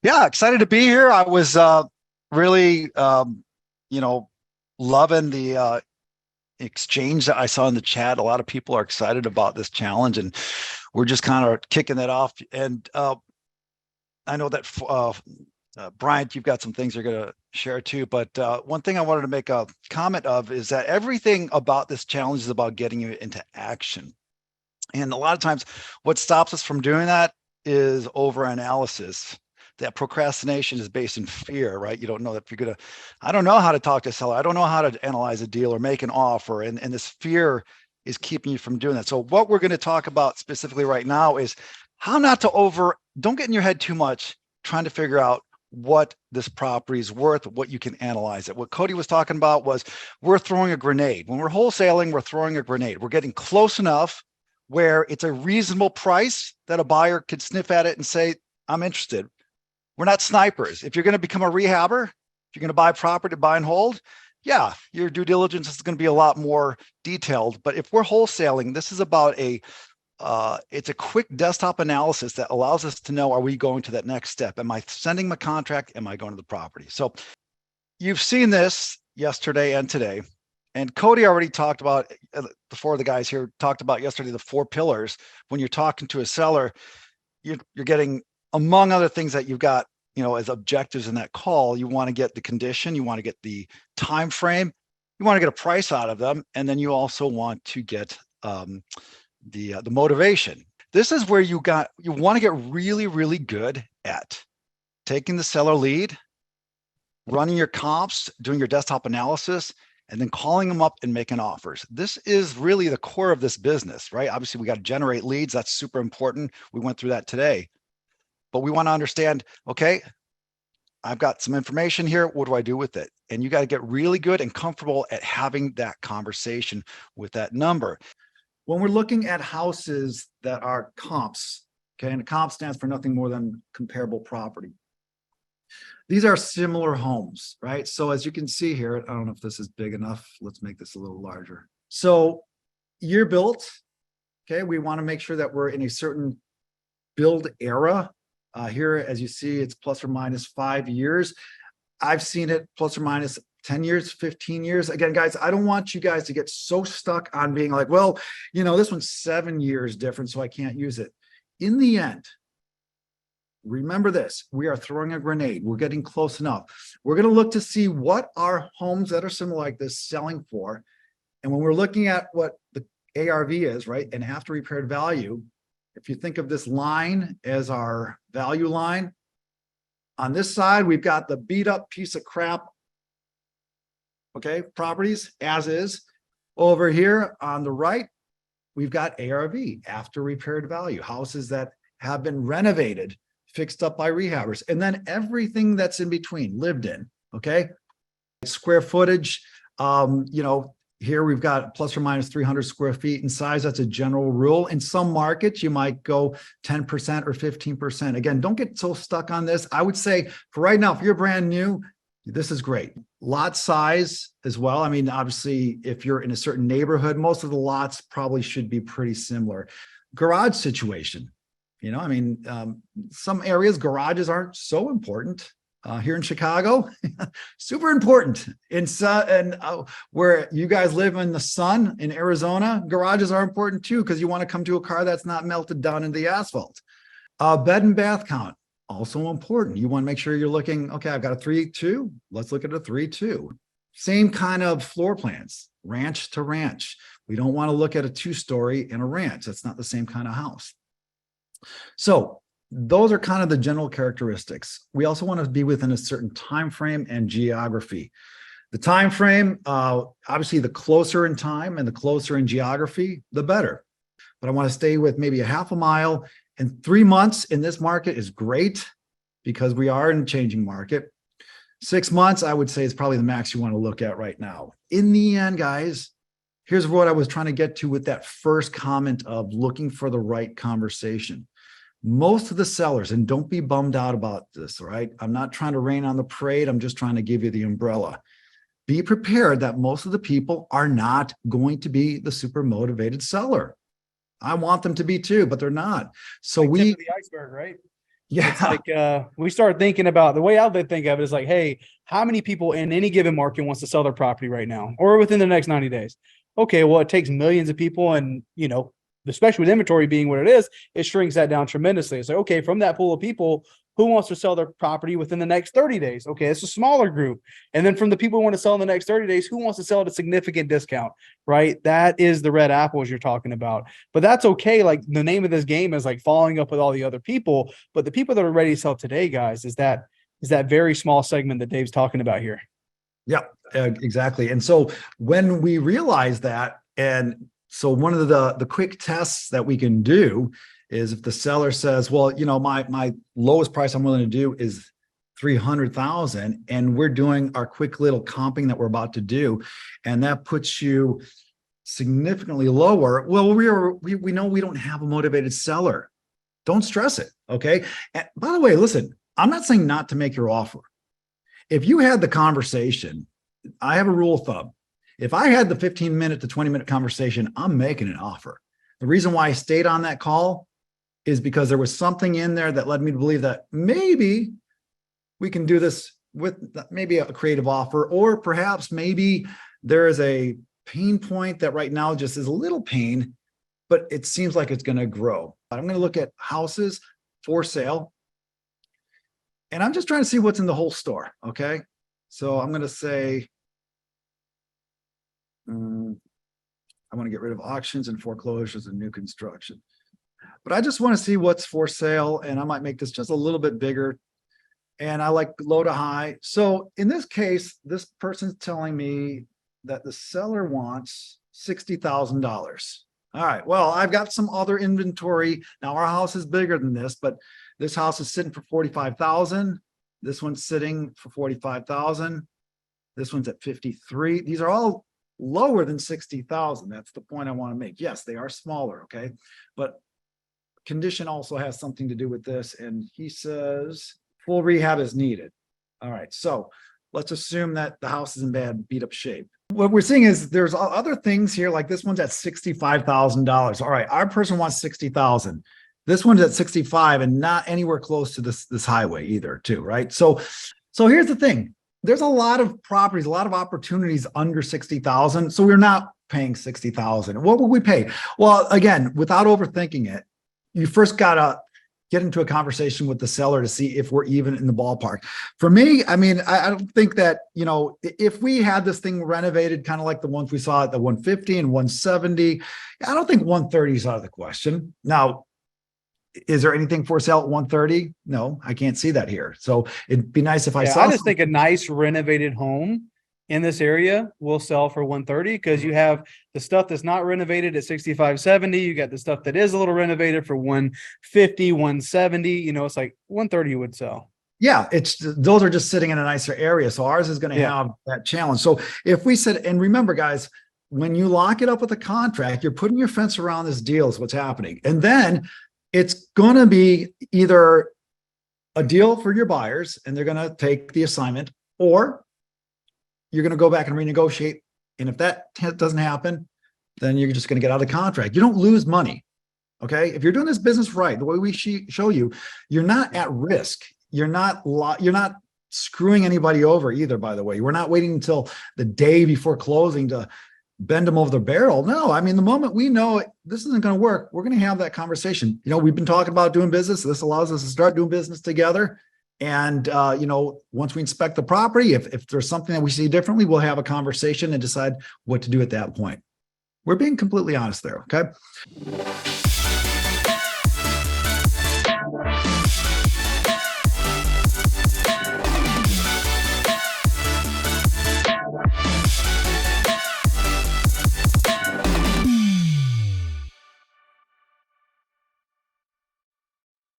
Yeah, excited to be here. I was really, you know, loving the exchange that I saw in the chat. A lot of people are excited about this challenge, and we're just kind of kicking it off. And I know that Bryant, you've got some things you're going to share too. But one thing I wanted to make a comment of is that everything about this challenge is about getting you into action. And a lot of times, what stops us from doing that is overanalysis. That procrastination is based in fear, right? You don't know if you're gonna, I don't know how to talk to a seller. I don't know how to analyze a deal or make an offer. And this fear is keeping you from doing that. So what we're going to talk about specifically right now is how not to don't get in your head too much trying to figure out what this property is worth, what you can analyze it. What Cody was talking about was we're throwing a grenade. When we're wholesaling, we're throwing a grenade. We're getting close enough where it's a reasonable price that a buyer could sniff at it and say, I'm interested. We're not snipers. If you're going to become a rehabber, if you're going to buy property, buy and hold, yeah, your due diligence is going to be a lot more detailed. But if we're wholesaling, this is about it's a quick desktop analysis that allows us to know, are we going to that next step? Am I sending my contract? Am I going to the property? So you've seen this yesterday and today. And Cody already talked about, the four of the guys here talked about yesterday, the four pillars. When you're talking to a seller, you're getting, among other things that you've got, as objectives in that call, you want to get the condition, you want to get the time frame, you want to get a price out of them, and then you also want to get the motivation. This is where you want to get really, really good at taking the seller lead, running your comps, doing your desktop analysis, and then calling them up and making offers. This is really the core of this business, right? Obviously, we got to generate leads. That's super important. We went through that today. But we want to understand, okay, I've got some information here. What do I do with it? And you got to get really good and comfortable at having that conversation with that number. When we're looking at houses that are comps, okay, and a comp stands for nothing more than comparable property. These are similar homes, right? So as you can see here, I don't know if this is big enough. Let's make this a little larger. So year built, okay, we want to make sure that we're in a certain build era. Here, as you see, it's plus or minus 5 years. I've seen it plus or minus 10 years, 15 years. Again, guys, I don't want you guys to get so stuck on being like, well, this one's 7 years different, so I can't use it. In the end, remember this, we are throwing a grenade. We're getting close enough. We're going to look to see what are homes that are similar like this selling for. And when we're looking at what the ARV is, right, and after repaired value, if you think of this line as our value line, on this side, we've got the beat up piece of crap, okay, properties as is. Over here on the right, we've got ARV, after repaired value, houses that have been renovated, fixed up by rehabbers, and then everything that's in between, lived in, okay? Square footage, here we've got plus or minus 300 square feet in size. That's a general rule. In some markets, you might go 10% or 15%. Again, don't get so stuck on this. I would say for right now, if you're brand new, this is great. Lot size as well. I mean, obviously, if you're in a certain neighborhood, most of the lots probably should be pretty similar. Garage situation. Some areas, garages aren't so important. Here in Chicago, super important. Where you guys live in the sun in Arizona, garages are important too, because you want to come to a car that's not melted down into the asphalt. Bed and bath count, also important. You want to make sure you're looking, okay, I've got a 3-2. Let's look at a 3-2. Same kind of floor plans, ranch to ranch. We don't want to look at a 2-story in a ranch. That's not the same kind of house. So those are kind of the general characteristics. We also want to be within a certain time frame and geography. The time frame, obviously, the closer in time and the closer in geography, the better. But I want to stay with maybe a half a mile, and 3 months in this market is great because we are in a changing market. 6 months, I would say, is probably the max you want to look at right now. In the end, guys, here's what I was trying to get to with that first comment of looking for the right conversation. Most of the sellers, and don't be bummed out about this, all right? I'm not trying to rain on the parade. I'm just trying to give you the umbrella. Be prepared that most of the people are not going to be the super motivated seller. I want them to be too, but they're not. So like tip of the iceberg, right? Yeah. It's like we start thinking about the way I would think of it is like, hey, how many people in any given market wants to sell their property right now or within the next 90 days? Okay, well, it takes millions of people, and especially with inventory being what it is, it shrinks that down tremendously. It's like, okay, from that pool of people, who wants to sell their property within the next 30 days? Okay, it's a smaller group. And then from the people who want to sell in the next 30 days, who wants to sell at a significant discount? Right? That is the red apples you're talking about. But that's okay. Like the name of this game is like following up with all the other people. But the people that are ready to sell today, guys, is that very small segment that Dave's talking about here. Yeah, exactly. And so when we realize that, and so one of the quick tests that we can do is if the seller says, well, my lowest price I'm willing to do is 300,000, and we're doing our quick little comping that we're about to do, and that puts you significantly lower. Well, we know we don't have a motivated seller. Don't stress it. Okay. And by the way, listen, I'm not saying not to make your offer. If you had the conversation, I have a rule of thumb. If I had the 15-minute to 20-minute conversation, I'm making an offer. The reason why I stayed on that call is because there was something in there that led me to believe that maybe we can do this with maybe a creative offer, or perhaps maybe there is a pain point that right now just is a little pain, but it seems like it's going to grow. I'm going to look at houses for sale, and I'm just trying to see what's in the whole store. Okay. So I'm going to say, I want to get rid of auctions and foreclosures and new construction, but I just want to see what's for sale. And I might make this just a little bit bigger. And I like low to high. So in this case, this person's telling me that the seller wants $60,000. All right. Well, I've got some other inventory. Now our house is bigger than this, but this house is sitting for 45,000. This one's sitting for 45,000. This one's at 53. These are all lower than 60,000. That's the point I want to make. Yes, they are smaller. Okay. But condition also has something to do with this. And he says full rehab is needed. All right. So let's assume that the house is in bad, beat up shape. What we're seeing is there's other things here, like this one's at $65,000. All right. Our person wants 60,000. This one's at 65 and not anywhere close to this highway either, too, right? So here's the thing. There's a lot of properties, a lot of opportunities under 60,000. So we're not paying 60,000. What would we pay? Well, again, without overthinking it, you first got to get into a conversation with the seller to see if we're even in the ballpark. For me, I mean, I don't think that, if we had this thing renovated, kind of like the ones we saw at the 150 and 170, I don't think 130 is out of the question. Now, is there anything for sale at 130? No, I can't see that here. So it'd be nice if I saw. I just think a nice renovated home in this area will sell for 130 because you have the stuff that's not renovated at 65, 70. You got the stuff that is a little renovated for 150, 170. It's like 130 would sell. Yeah, those are just sitting in a nicer area. So ours is going to have that challenge. So if we said, and remember, guys, when you lock it up with a contract, you're putting your fence around this deal is what's happening. And then it's going to be either a deal for your buyers and they're going to take the assignment, or you're going to go back and renegotiate. And if that doesn't happen, then you're just going to get out of the contract. You don't lose money. Okay. If you're doing this business right, the way we show you, you're not at risk. You're not screwing anybody over either, by the way. We're not waiting until the day before closing to bend them over the barrel. No, I mean, the moment we know this isn't going to work, we're going to have that conversation. We've been talking about doing business. This allows us to start doing business together. And, once we inspect the property, if there's something that we see differently, we'll have a conversation and decide what to do at that point. We're being completely honest there. Okay.